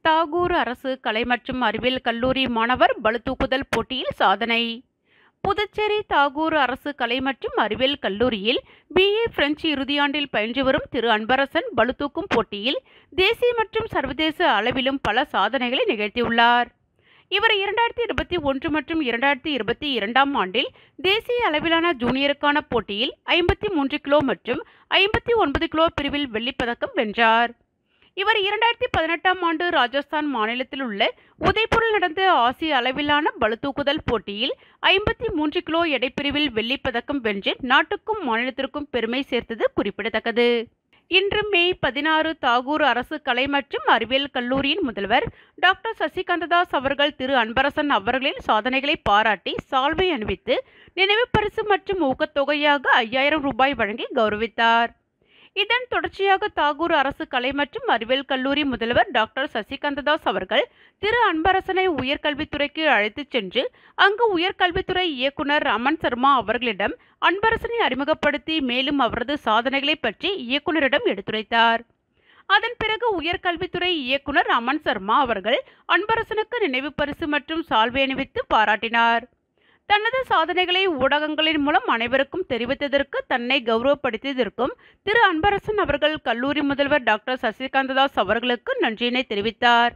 தாகூர் அரசு கலை மற்றும் அறிவியல் கல்லூரி மாணவர் பளுதூக்குதல் போட்டியில் சாதனை. புதுச்சேரி தாகூர் அரசு கலை மற்றும் அறிவியல் கல்லூரியில் BA பிரெஞ்சு இறுதியாண்டில் பயின்று வரும் திரு அன்பரசன் பளுதூக்கும் போட்டியில் தேசிய மற்றும் சர்வதேச அளவிலும் பல சாதனைகளை நிகழ்த்தியுள்ளார். இவர் 2021 மற்றும் 2022ஆம் ஆண்டில் தேசிய அளவிலான ஜூனியருக்கான போட்டியில் 53 கிலோ மற்றும் 59 கிலோ பிரிவில் வெள்ளிப்பதக்கம் வென்றார். இவர் 2018ஆம் ஆண்டு ராஜஸ்தான் மாநிலத்தில் உள்ள உதய்பூரில் நடந்த ஆசிய அளவிலான பளுதூக்குதல் போட்டியில் 53 கிலோ எடைப்பிரிவில் வெள்ளிப்பதக்கம் வென்று நாட்டுக்கும் மாநிலத்திற்கும் பெருமை சேர்த்தது குறிப்பிடத்தக்கது. இன்று மே 16 தாகூர் அரசு கலை மற்றும் அறிவியல் கல்லூரியின் முதல்வர் டாக்டர் சசிகாந்ததாஸ் அவர்கள் திரு அன்பரசன் அவர்களின் சாதனைகளை பாராட்டி சால்வை அணிவித்து நினைவு பரிசு மற்றும் ஊக்கத்தொகையாக 5000 ரூபாய் வழங்கி கௌரவித்தார். இதன் தொடர்ச்சியாக தாகூர் அரசு கலை மற்றும் அறிவியல் கல்லூரி முதல்வர் டாக்டர் சசிகாந்ததாஸ் அவர்கள் திரு அன்பரசனை உயர்கல்வித்துறைக்கு அழைத்துச் சென்று அங்கு உயர்கல்வித்துறை இயக்குனர் அமன் சர்மா அவர்களிடம் அன்பரசனை அறிமுகப்படுத்தி மேலும் அவரது சாதனைகளை பற்றி இயக்குனரிடம் எடுத்துரைத்தார். அதன் பிறகு உயர்கல்வித்துறை இயக்குனர் அமன் சர்மா அவர்கள் அன்பரசனுக்கு நினைவு பரிசு மற்றும் சால்வை அணிவித்து பாராட்டினார். தனது சாதனைகளை ஊடகங்களின் மூலம் அனைவருக்கும் தெரிவித்ததற்கு தன்னை கௌரவப்படுத்தியதற்கும் திரு அன்பரசன் அவர்கள் கல்லூரி முதல்வர் டாக்டர் சசிகாந்ததாஸ் அவர்களுக்கு நன்றியினை தெரிவித்தார்.